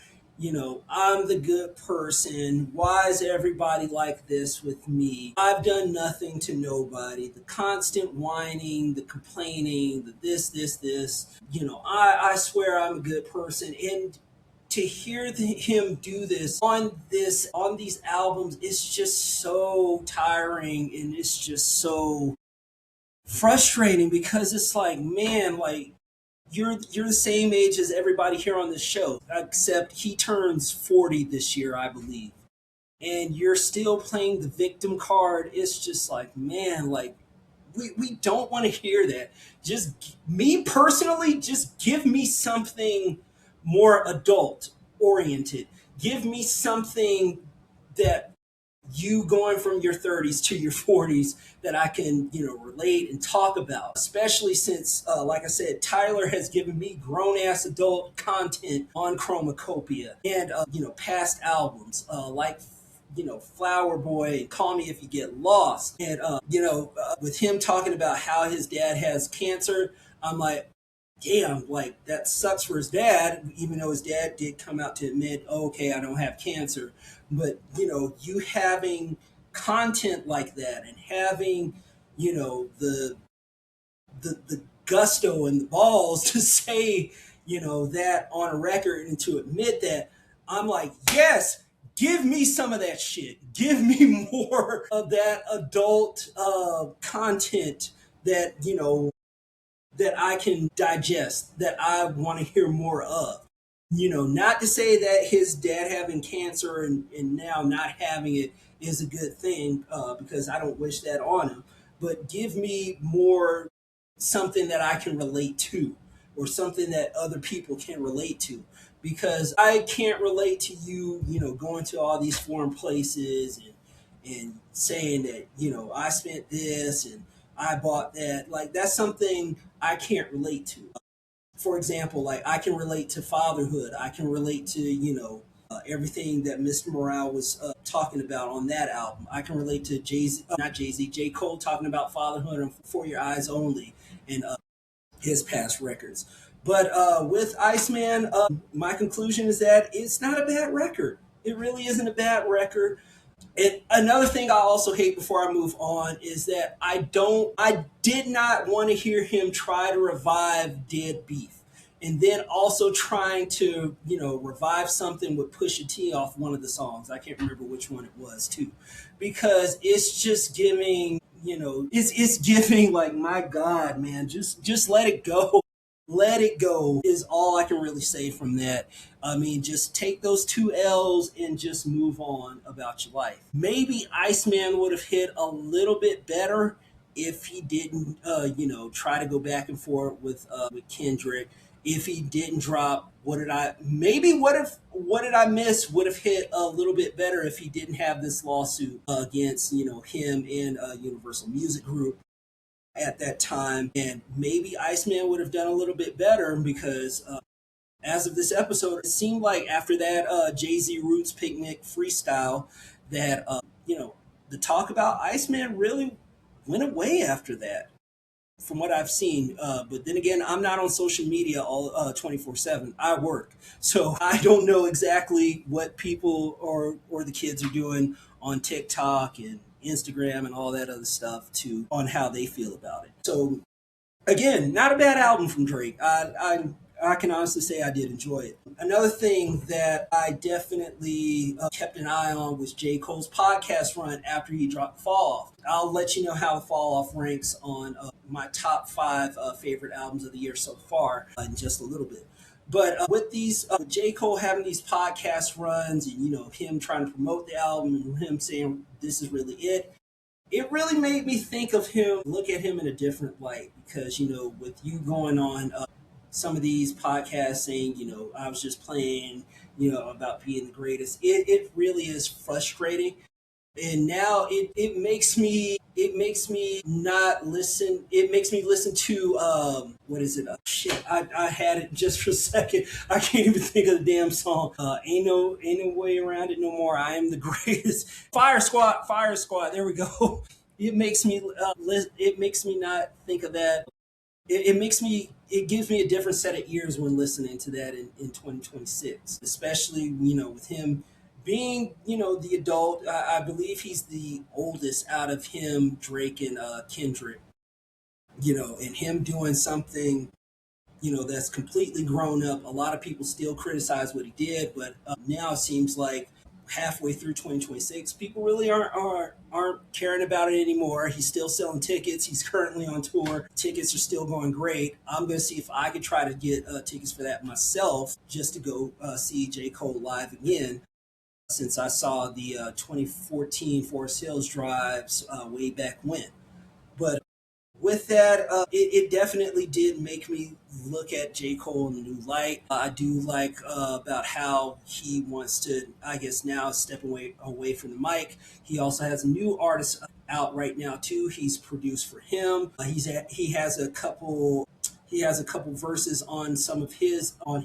I'm the good person. Why is everybody like this with me? I've done nothing to nobody. The constant whining, the complaining, the this. I swear I'm a good person. And to hear him do this on these albums, it's just so tiring and it's just so frustrating because it's like, man, like you're the same age as everybody here on this show, except he turns 40 this year, I believe, and you're still playing the victim card. It's just like, man, like we don't want to hear that. Just me personally, just give me something more adult oriented. Give me something that you going from your 30s to your 40s that I can, relate and talk about. Especially since, like I said, Tyler has given me grown ass adult content on Chromacopia and, past albums like Flower Boy and Call Me If You Get Lost. And, with him talking about how his dad has cancer, I'm like, damn, like that sucks for his dad, even though his dad did come out to admit, oh, okay, I don't have cancer. But, you having content like that and having, the gusto and the balls to say, that on a record and to admit that, I'm like, yes, give me some of that shit. Give me more of that adult content that, that I can digest, that I want to hear more of. Not to say that his dad having cancer and now not having it is a good thing, because I don't wish that on him, but give me more, something that I can relate to, or something that other people can relate to. Because I can't relate to you, going to all these foreign places and saying that, I spent this and I bought that. Like, that's something I can't relate to. For example, like, I can relate to fatherhood. I can relate to, everything that Mr. Morale was talking about on that album. I can relate to not Jay Z, J. Cole talking about fatherhood and For Your Eyes Only, and his past records. But with Iceman, my conclusion is that it's not a bad record. It really isn't a bad record. And another thing I also hate, before I move on, is that I did not want to hear him try to revive Dead Beef. And then also trying to, revive something with Pusha T off one of the songs. I can't remember which one it was too. Because it's just giving, it's giving, like, my God, man, just let it go. Let it go is all I can really say from that. I mean, just take those two L's and just move on about your life. Maybe Iceman would have hit a little bit better if he didn't, try to go back and forth with Kendrick. If he didn't drop, what did I miss would have hit a little bit better if he didn't have this lawsuit against, him and Universal Music Group at that time. And maybe Iceman would have done a little bit better, because as of this episode, it seemed like after that Jay-Z Roots Picnic freestyle that, the talk about Iceman really went away after that, from what I've seen. But then again, I'm not on social media all 24/7. I work, so I don't know exactly what people or the kids are doing on TikTok and Instagram and all that other stuff to on how they feel about it. So again, not a bad album from Drake. I can honestly say I did enjoy it. Another thing that I definitely kept an eye on was J. Cole's podcast run after he dropped Fall Off. I'll let you know how Fall Off ranks on my top five favorite albums of the year so far in just a little bit. But with these, J. Cole having these podcast runs, and him trying to promote the album and him saying this is really it, it really made me think of him, look at him in a different light. Because, with you going on some of these podcasts saying, I was just playing, about being the greatest, it really is frustrating. And now it makes me not listen. It makes me listen to what is it? Shit, I had it just for a second. I can't even think of the damn song. Ain't no way around it no more. I am the greatest. Fire Squad. There we go. It makes me not think of that. It gives me a different set of ears when listening to that in 2026, especially, with him being, the adult. I believe he's the oldest out of him, Drake and Kendrick, and him doing something, that's completely grown up. A lot of people still criticize what he did, but now it seems like halfway through 2026, people really aren't caring about it anymore. He's still selling tickets. He's currently on tour. Tickets are still going great. I'm gonna see if I could try to get tickets for that myself, just to go see J. Cole live again. Since I saw the 2014 Forest Hills drives way back when. But with that, it definitely did make me look at J. Cole in a new light. I do like about how he wants to, I guess, now step away from the mic. He also has a new artist out right now too. He's produced for him. He has a couple verses on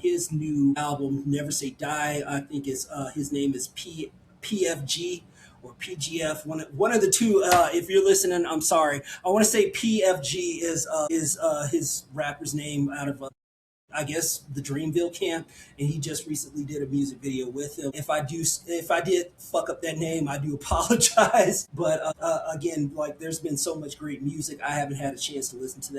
his new album, Never Say Die. I think his name is PFG or PGF, one of the two. If you're listening, I'm sorry. I want to say PFG is his rapper's name out of I guess the Dreamville camp, and he just recently did a music video with him. If I did fuck up that name, I do apologize. But again, like there's been so much great music, I haven't had a chance to listen to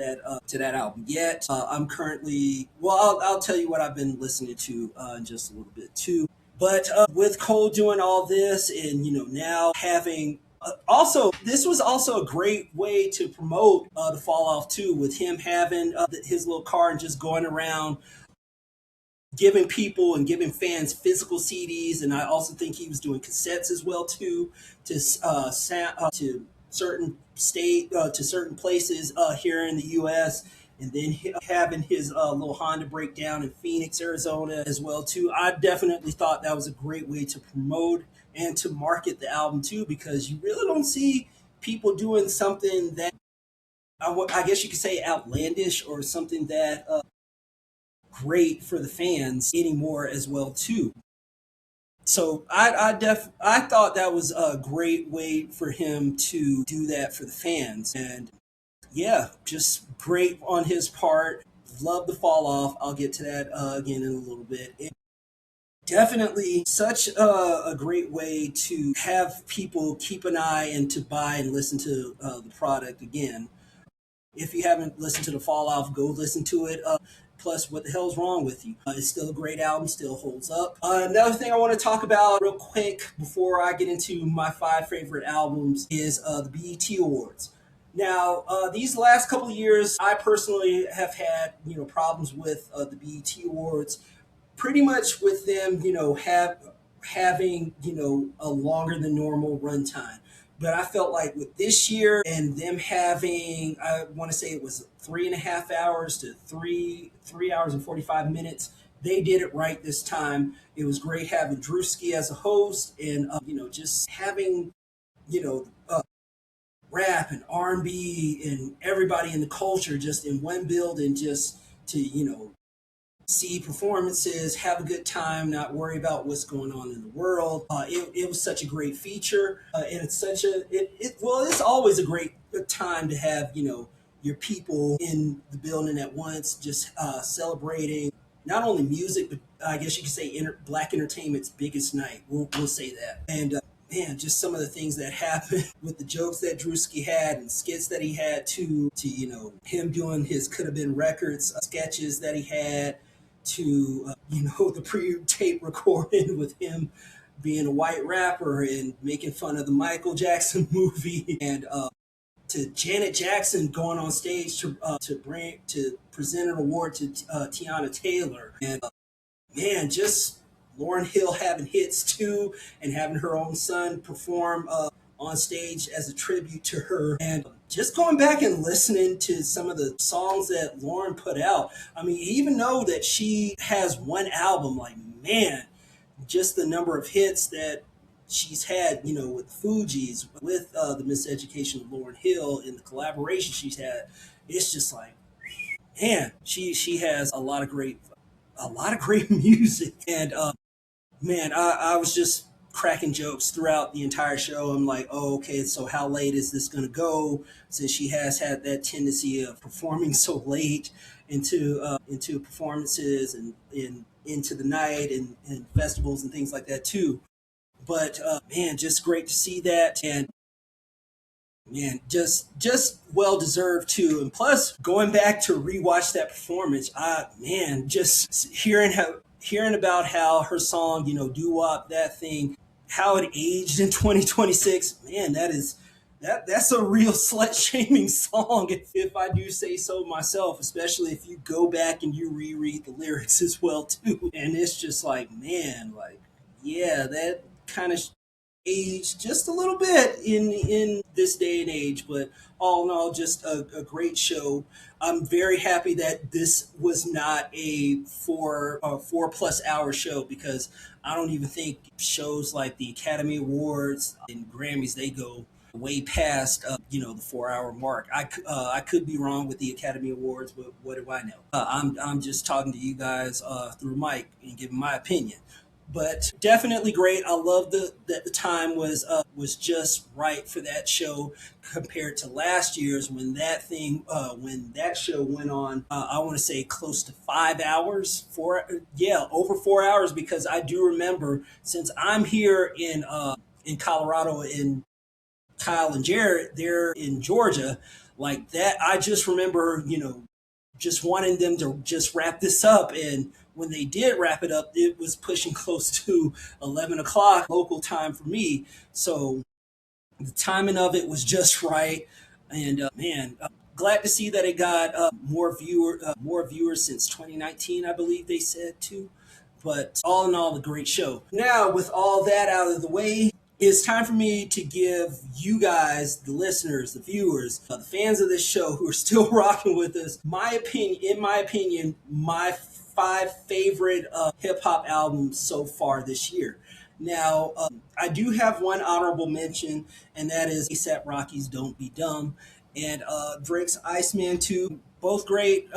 that album yet. I'm currently I'll tell you what I've been listening to in just a little bit too. But with Cole doing all this, and now having also, this was also a great way to promote the fall off too, with him having his little car and just going around giving people and giving fans physical CDs, and I also think he was doing cassettes as well too, to to certain places here in the U.S. And then having his little Honda breakdown in Phoenix, Arizona as well too. I definitely thought that was a great way to promote and to market the album too, because you really don't see people doing something that I guess you could say outlandish, or something that great for the fans anymore as well too. So I thought that was a great way for him to do that for the fans, and yeah, just great on his part. Love the fall off. I'll get to that again in a little bit. Definitely such a great way to have people keep an eye and to buy and listen to the product again. If you haven't listened to the fall off, go listen to it. Plus, what the hell's wrong with you? It's still a great album, still holds up. Another thing I want to talk about real quick before I get into my 5 favorite albums is the BET Awards. Now, these last couple of years, I personally have had problems with the BET Awards, pretty much with them, having a longer than normal runtime. But I felt like with this year and them having, I want to say it was 3.5 hours to three hours and 45 minutes. They did it right this time. It was great having Drewski as a host, and just having you know uh, rap and R&B and everybody in the culture just in one building, just to see performances, have a good time, not worry about what's going on in the world. It was such a great feature, and it's such a it's always a great time to have your people in the building at once, just celebrating not only music, but I guess you could say black entertainment's biggest night. We'll say that. And man, just some of the things that happened with the jokes that Drewski had and skits that he had, to him doing his could have been records sketches that he had, to the pre-tape recording with him being a white rapper and making fun of the Michael Jackson movie, and to Janet Jackson going on stage to present an award to Tiana Taylor, and man, just Lauryn Hill having hits too, and having her own son perform on stage as a tribute to her, and just going back and listening to some of the songs that Lauryn put out. I mean, even though that she has one album, like man, just the number of hits that she's had, with Fugees, with the Miseducation of Lauryn Hill, and the collaboration she's had, it's just like, man, she has a lot of great music, and man, I was just cracking jokes throughout the entire show. I'm like, oh, okay, so how late is this going to go? Since she has had that tendency of performing so late into performances and into the night, and festivals and things like that too. But man, just great to see that, and man, just well deserved too. And plus, going back to rewatch that performance, man, just hearing about how her song, doo wop, that thing, how it aged in 2026. Man, that's a real slut shaming song, if I do say so myself. Especially if you go back and you reread the lyrics as well too, and it's just like, man, like yeah, that kind of age just a little bit in this day and age, but all in all, just a great show. I'm very happy that this was not a 4+ hour show, because I don't even think shows like the Academy Awards and Grammys, they go way past the 4 hour mark. I could be wrong with the Academy Awards, but what do I know? I'm just talking to you guys through mic and giving my opinion. but definitely great. I love that the time was just right for that show compared to last year's when that show went on. I want to say close to 5 hours, over 4 hours, because I do remember, since I'm here in Colorado, in Kyle and Jared, they're in Georgia, like that. I just remember, just wanting them to just wrap this up. And when they did wrap it up, it was pushing close to 11 o'clock local time for me. So the timing of it was just right. And man, glad to see that it got more viewers since 2019, I believe they said too. But all in all, a great show. Now, with all that out of the way, it's time for me to give you guys, the listeners, the viewers, the fans of this show who are still rocking with us, my opinion, my five favorite hip hop albums so far this year. Now, I do have one honorable mention, and that is ASAP Rocky's "Don't Be Dumb" and Drake's "Iceman 2." Both great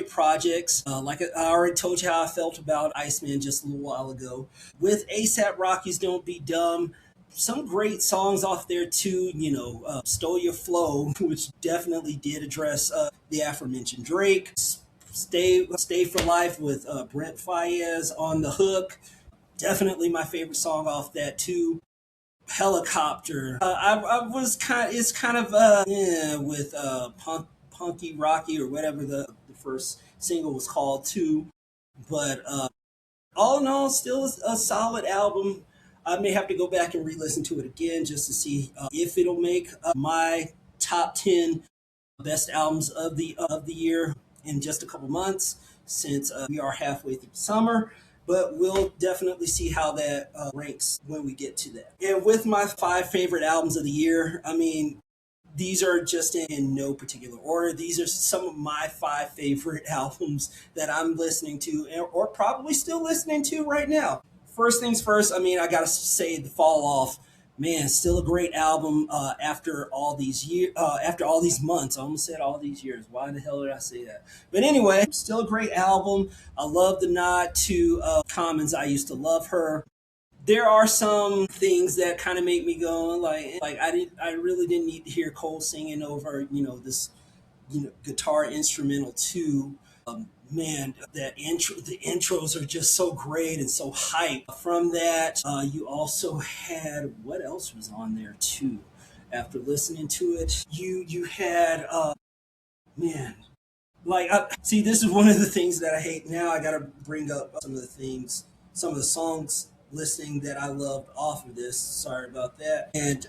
projects. Like I already told you how I felt about Iceman just a little while ago. With ASAP Rocky's "Don't Be Dumb," some great songs off there too. "Stole Your Flow," which definitely did address the aforementioned Drake. Stay for Life with Brent Fayez on the hook. Definitely my favorite song off that too. Helicopter. I was it's kind of with Punky Rocky, or whatever the first single was called too. But all in all, still a solid album. I may have to go back and re-listen to it again just to see if it'll make my top 10 best albums of the year in just a couple months, since we are halfway through summer. But we'll definitely see how that ranks when we get to that. And with my five favorite albums of the year, I mean, these are just in no particular order. These are some of my five favorite albums that I'm listening to, or probably still listening to right now. First things first, I mean, I gotta say, The Fall Off, man, still a great album after all these months. I almost said all these years. Why the hell did I say that? But anyway, still a great album. I love the nod to Common's "I Used to Love Her." There are some things that kind of make me go like I really didn't need to hear Cole singing over this guitar instrumental too. Man, the intros are just so great and so hype. From that, you also had, what else was on there too? After listening to it, you had man, see, this is one of the things that I hate. Now I gotta bring up some of the songs listing that I loved off of this. Sorry about that. And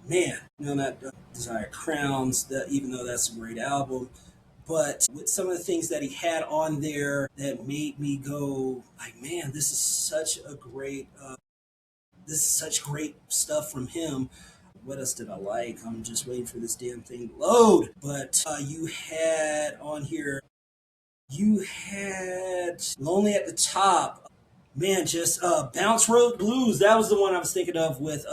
man, not Desire Crowns, that even though that's a great album, but with some of the things that he had on there that made me go like, man, this is such great stuff from him. What else did I like? I'm just waiting for this damn thing to load. But you had "Lonely at the Top." Man, just "Bounce Road Blues." That was the one I was thinking of with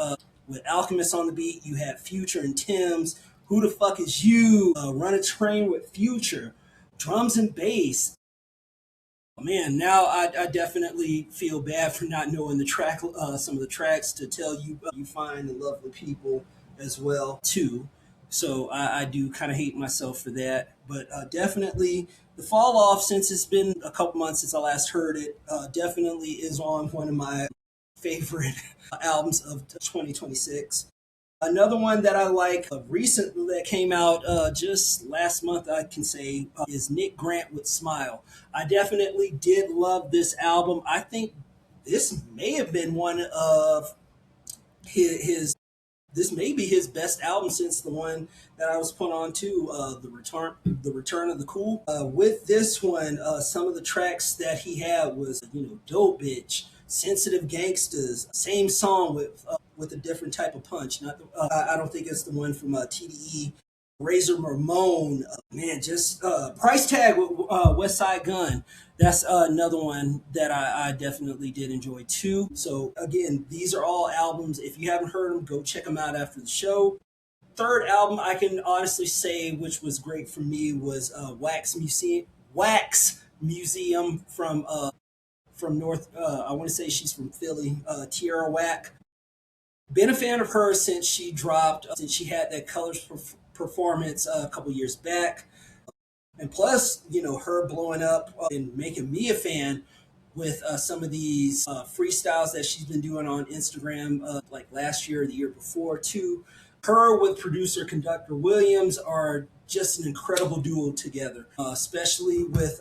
Alchemist on the beat. You had Future and Tim's "Who the Fuck Is You?" "Run a Train" with Future. Drums and bass. Man, now I definitely feel bad for not knowing some of the tracks to tell you, you fine and lovely people as well too. So I do kind of hate myself for that, but definitely The Fall Off, since it's been a couple months since I last heard it, definitely is on one of my favorite albums of 2026. Another one that I like recently, that came out just last month, I can say, is Nick Grant with "Smile." I definitely did love this album. I think this may have been one of his this may be his best album since the one that I was put on to, the Return of the Cool. With this one, some of the tracks that he had was, "Dope Bitch," "Sensitive Gangsters," same song with a different type of punch. Not I don't think it's the one from TDE. Razor Ramon, man, just Price Tag with West Side Gun. That's another one that I definitely did enjoy too. So again, these are all albums. If you haven't heard them, go check them out after the show. Third album I can honestly say, which was great for me, was Wax Museum from from North. I want to say she's from Philly. Tierra Whack. Been a fan of her since she dropped, since she had that Colors performance a couple years back. And plus, her blowing up and making me a fan with some of these freestyles that she's been doing on Instagram, like last year or the year before, too. Her with producer Conductor Williams are just an incredible duo together, especially with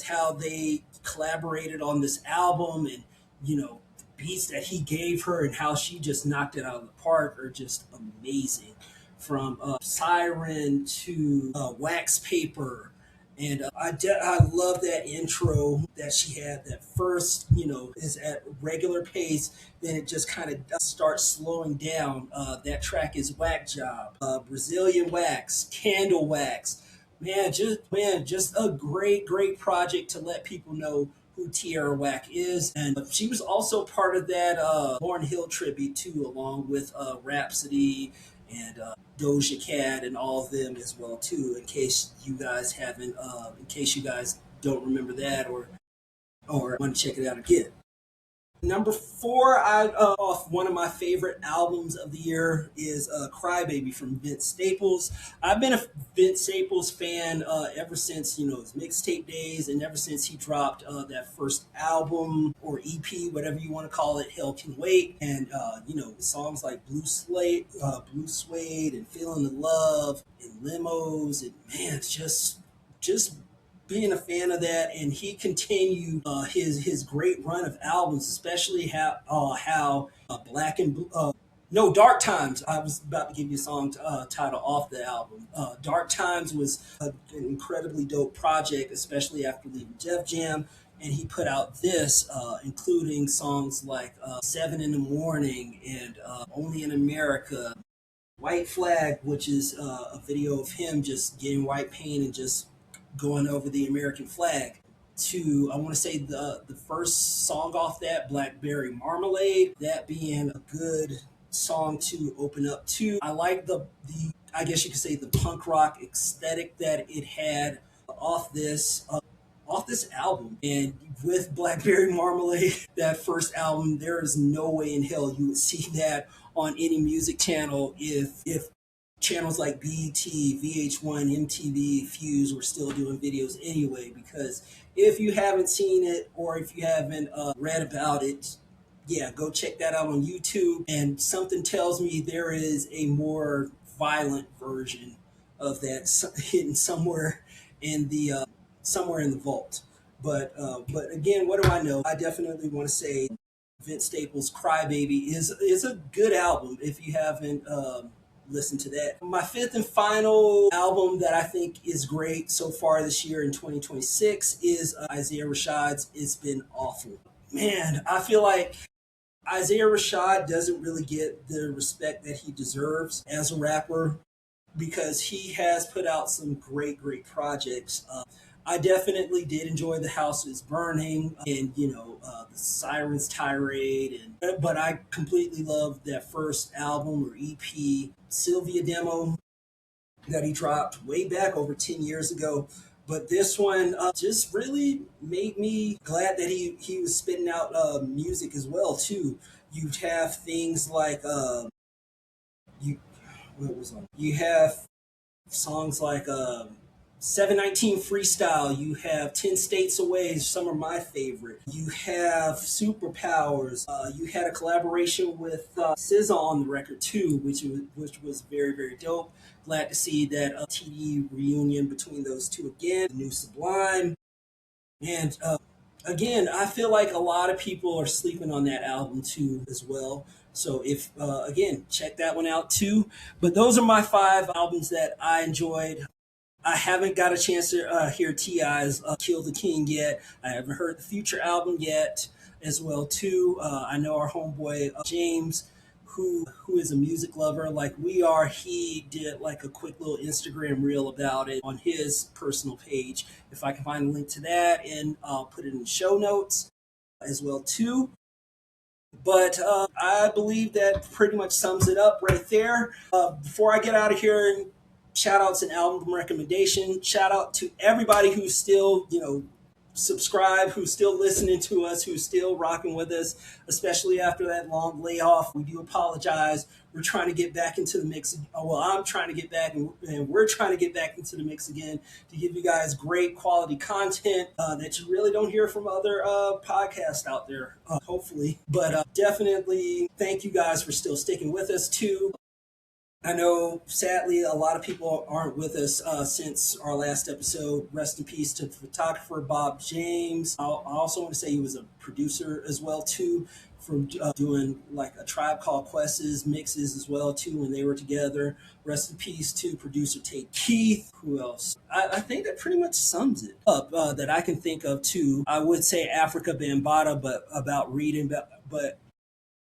how they collaborated on this album, and beats that he gave her and how she just knocked it out of the park are just amazing. From Siren to Wax Paper. And I love that intro that she had. That first, is at regular pace. Then it just kind of starts slowing down. That track is Whack Job, Brazilian Wax, Candle Wax. Man, just a great project to let people know who Tierra Whack is. And she was also part of that Lauryn Hill tribute too, along with Rhapsody and Doja Cat and all of them as well too. In case you guys don't remember that or want to check it out again. Number four, off one of my favorite albums of the year is "Crybaby" from Vince Staples. I've been a Vince Staples fan ever since his mixtape days, and ever since he dropped that first album or EP, whatever you want to call it, "Hell Can Wait," and songs like Blue Suede," and "Feeling the Love," and "Limos," and man, it's just being a fan of that, and he continued his great run of albums, especially how Black and Blue. No, Dark Times. I was about to give you a song title off the album. Dark Times was an incredibly dope project, especially after leaving Def Jam. And he put out this, including songs like Seven in the Morning and Only in America. White Flag, which is a video of him just getting white paint and just going over the American flag. To I want to say the first song off that, Blackberry Marmalade, that being a good song to open up to. I like the I guess you could say the punk rock aesthetic that it had off this album. And with Blackberry Marmalade, that first album, there is no way in hell you would see that on any music channel if channels like BET, VH1, MTV, Fuse were still doing videos anyway. Because if you haven't seen it or if you haven't read about it, yeah, go check that out on YouTube. And something tells me there is a more violent version of that hidden somewhere in the vault. But again, what do I know? I definitely want to say Vince Staples' "Crybaby" is a good album if you haven't listened to that. My fifth and final album that I think is great so far this year in 2026 is Isaiah Rashad's "It's Been Awful." Man, I feel like Isaiah Rashad doesn't really get the respect that he deserves as a rapper because he has put out some great projects. I definitely did enjoy "The House Is Burning" and the Sirens Tirade, but I completely loved that first album or EP, Sylvia demo, that he dropped way back over 10 years ago. But this one just really made me glad that he was spitting out music as well too. You'd have things like you what was on? You have songs like 719 Freestyle. You have 10 States Away. Some are my favorite. You have Superpowers. You had a collaboration with SZA on the record too, which was very dope. Glad to see that TD reunion between those two again. The new Sublime. And again, I feel like a lot of people are sleeping on that album too as well. So if again, check that one out too. But those are my five albums that I enjoyed. I haven't got a chance to hear T.I.'s "Kill the King" yet. I haven't heard the Future album yet as well too. I know our homeboy James, who is a music lover like we are, he did like a quick little Instagram reel about it on his personal page. If I can find a link to that, and I'll put it in the show notes as well too. But I believe that pretty much sums it up right there. Before I get out of here, shout outs and album recommendation. Shout out to everybody who's still, subscribe, who's still listening to us, who's still rocking with us, especially after that long layoff. We do apologize. We're trying to get back into the mix. Well, I'm trying to get back, and we're trying to get back into the mix again to give you guys great quality content that you really don't hear from other podcasts out there, hopefully. But definitely thank you guys for still sticking with us, too. I know, sadly, a lot of people aren't with us since our last episode. Rest in peace to the photographer Bob James. I also want to say he was a producer as well too, from doing like a Tribe Called Quest's mixes as well too when they were together. Rest in peace to producer Tate Keith. Who else? I think that pretty much sums it up that I can think of too. I would say Africa Bambaataa, but about reading, but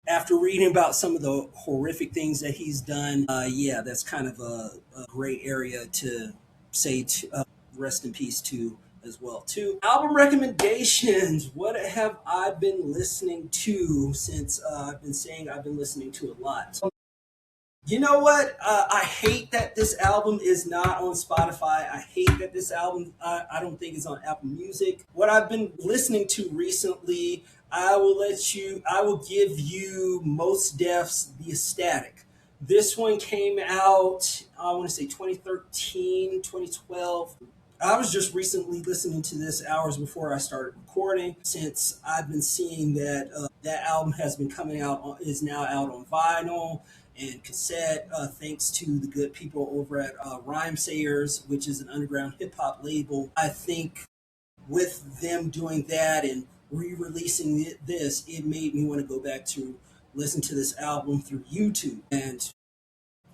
after reading about some of the horrific things that he's done, yeah, that's kind of a great area to say rest in peace to as well too. Album recommendations. What have I been listening to since I've been saying I've been listening to a lot? You know what? I hate that this album is not on Spotify. I hate that this album, I don't think is on Apple Music. What I've been listening to recently, I will give you Most Def's The Ecstatic. This one came out, I want to say 2013, 2012. I was just recently listening to this hours before I started recording, since I've been seeing that that album has been coming out, is now out on vinyl and cassette, thanks to the good people over at Rhyme Sayers, which is an underground hip hop label. I think with them doing that and re-releasing this, it made me want to go back to listen to this album through YouTube. And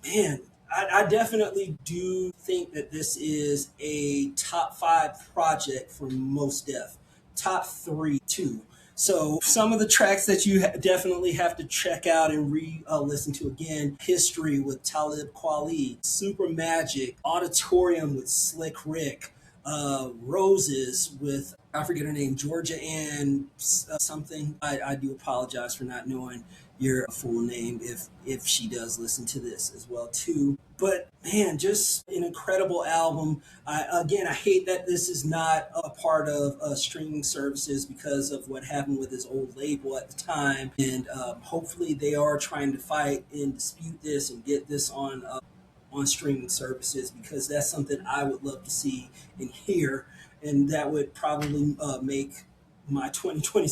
man, I definitely do think that this is a top 5 project from Most Def. Top 3 too. So some of the tracks that you definitely have to check out and listen to again: History with Talib Kweli, Super Magic, Auditorium with Slick Rick, Roses with, I forget her name, Georgia Ann something. I do apologize for not knowing your full name if she does listen to this as well too. But man, just an incredible album. I hate that this is not a part of streaming services because of what happened with his old label at the time, and hopefully they are trying to fight and dispute this and get this on streaming services, because that's something I would love to see and hear, and that would probably make my 2020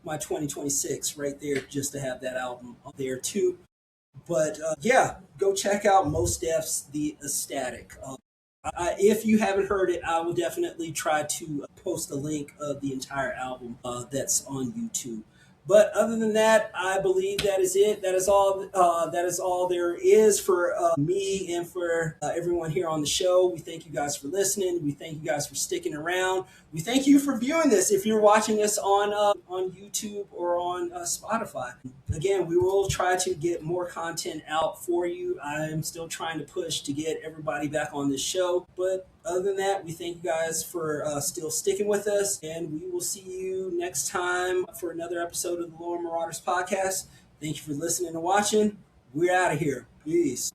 my 2026 right there, just to have that album up there too. But yeah, go check out Most Def's The Ecstatic. If you haven't heard it, I will definitely try to post a link of the entire album that's on YouTube. But other than that, I believe that is it. That is all. That is all there is for me and for everyone here on the show. We thank you guys for listening. We thank you guys for sticking around. We thank you for viewing this. If you're watching us on YouTube or on Spotify, again, we will try to get more content out for you. I am still trying to push to get everybody back on this show. But other than that, we thank you guys for still sticking with us, and we will see you next time for another episode of the Lower Marauders podcast. Thank you for listening and watching. We're out of here. Peace.